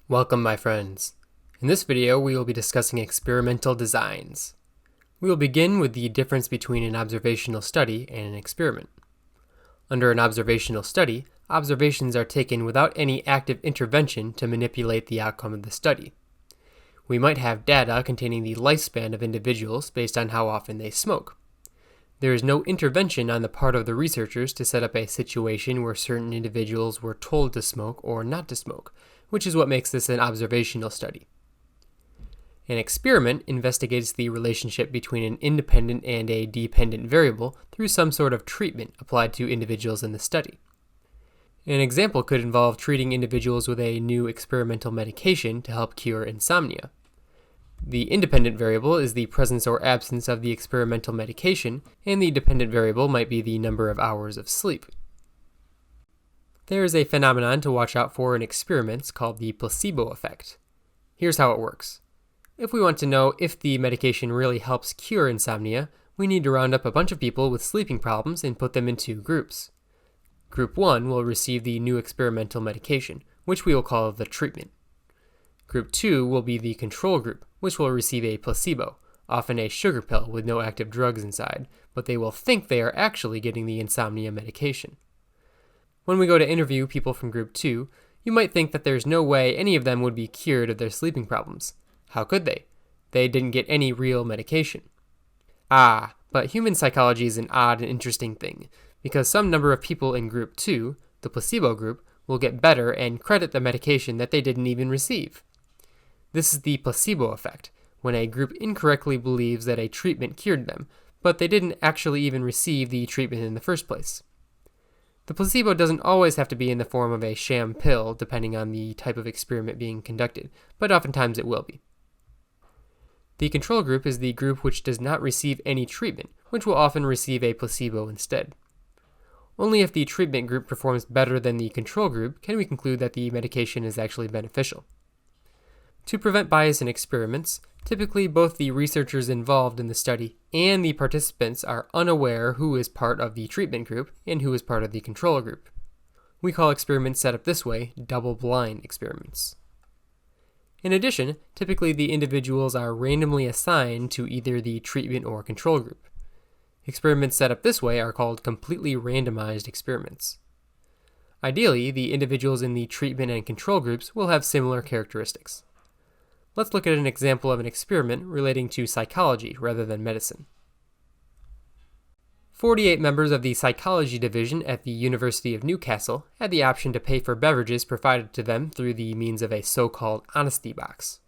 Welcome, my friends. In this video, we will be discussing experimental designs. We will begin with the difference between an observational study and an experiment. Under an observational study, observations are taken without any active intervention to manipulate the outcome of the study. We might have data containing the lifespan of individuals based on how often they smoke. There is no intervention on the part of the researchers to set up a situation where certain individuals were told to smoke or not to smoke, which is what makes this an observational study. An experiment investigates the relationship between an independent and a dependent variable through some sort of treatment applied to individuals in the study. An example could involve treating individuals with a new experimental medication to help cure insomnia. The independent variable is the presence or absence of the experimental medication, and the dependent variable might be the number of hours of sleep. There is a phenomenon to watch out for in experiments called the placebo effect. Here's how it works. If we want to know if the medication really helps cure insomnia, we need to round up a bunch of people with sleeping problems and put them into groups. Group 1 will receive the new experimental medication, which we will call the treatment. Group 2 will be the control group, which will receive a placebo, often a sugar pill with no active drugs inside, but they will think they are actually getting the insomnia medication. When we go to interview people from Group 2, you might think that there's no way any of them would be cured of their sleeping problems. How could they? They didn't get any real medication. But human psychology is an odd and interesting thing, because some number of people in Group 2, the placebo group, will get better and credit the medication that they didn't even receive. This is the placebo effect, when a group incorrectly believes that a treatment cured them, but they didn't actually even receive the treatment in the first place. The placebo doesn't always have to be in the form of a sham pill, depending on the type of experiment being conducted, but oftentimes it will be. The control group is the group which does not receive any treatment, which will often receive a placebo instead. Only if the treatment group performs better than the control group can we conclude that the medication is actually beneficial. To prevent bias in experiments, typically both the researchers involved in the study and the participants are unaware who is part of the treatment group and who is part of the control group. We call experiments set up this way double-blind experiments. In addition, typically the individuals are randomly assigned to either the treatment or control group. Experiments set up this way are called completely randomized experiments. Ideally, the individuals in the treatment and control groups will have similar characteristics. Let's look at an example of an experiment relating to psychology rather than medicine. 48 members of the psychology division at the University of Newcastle had the option to pay for beverages provided to them through the means of a so-called honesty box.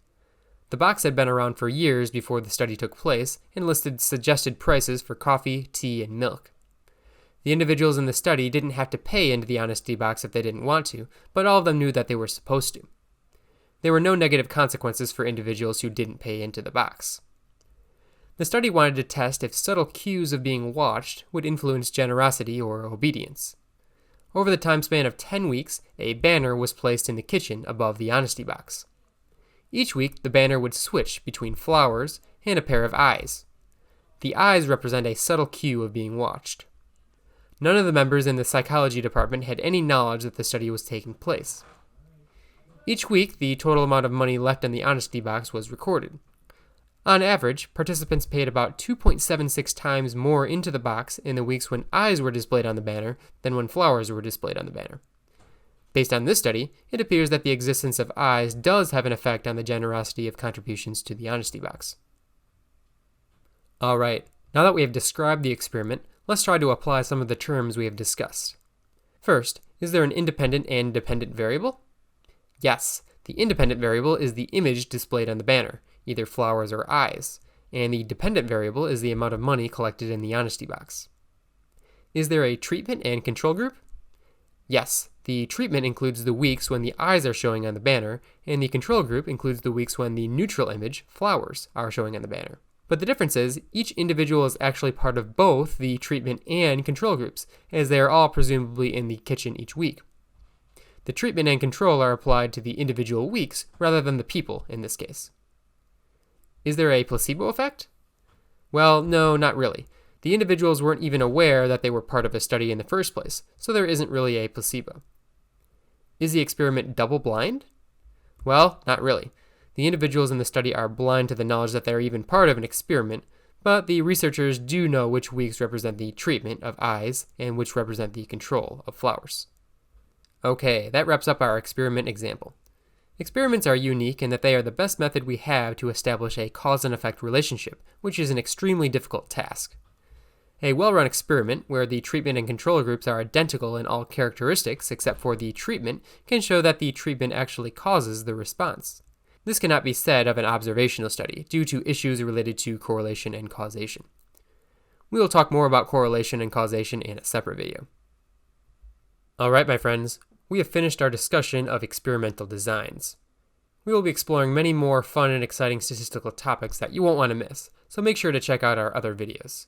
The box had been around for years before the study took place and listed suggested prices for coffee, tea, and milk. The individuals in the study didn't have to pay into the honesty box if they didn't want to, but all of them knew that they were supposed to. There were no negative consequences for individuals who didn't pay into the box. The study wanted to test if subtle cues of being watched would influence generosity or obedience. Over the time span of 10 weeks, a banner was placed in the kitchen above the honesty box. Each week, the banner would switch between flowers and a pair of eyes. The eyes represent a subtle cue of being watched. None of the members in the psychology department had any knowledge that the study was taking place. Each week, the total amount of money left in the honesty box was recorded. On average, participants paid about 2.76 times more into the box in the weeks when eyes were displayed on the banner than when flowers were displayed on the banner. Based on this study, it appears that the existence of eyes does have an effect on the generosity of contributions to the honesty box. Alright, now that we have described the experiment, let's try to apply some of the terms we have discussed. First, is there an independent and dependent variable? Yes, the independent variable is the image displayed on the banner, either flowers or eyes, and the dependent variable is the amount of money collected in the honesty box. Is there a treatment and control group? Yes, the treatment includes the weeks when the eyes are showing on the banner, and the control group includes the weeks when the neutral image, flowers, are showing on the banner. But the difference is, each individual is actually part of both the treatment and control groups, as they are all presumably in the kitchen each week. The treatment and control are applied to the individual weeks rather than the people in this case. Is there a placebo effect? Well, no, not really. The individuals weren't even aware that they were part of a study in the first place, so there isn't really a placebo. Is the experiment double-blind? Well, not really. The individuals in the study are blind to the knowledge that they are even part of an experiment, but the researchers do know which weeks represent the treatment of eyes and which represent the control of flowers. Okay, that wraps up our experiment example. Experiments are unique in that they are the best method we have to establish a cause and effect relationship, which is an extremely difficult task. A well-run experiment, where the treatment and control groups are identical in all characteristics except for the treatment, can show that the treatment actually causes the response. This cannot be said of an observational study, due to issues related to correlation and causation. We will talk more about correlation and causation in a separate video. Alright, my friends, we have finished our discussion of experimental designs. We will be exploring many more fun and exciting statistical topics that you won't want to miss, so make sure to check out our other videos.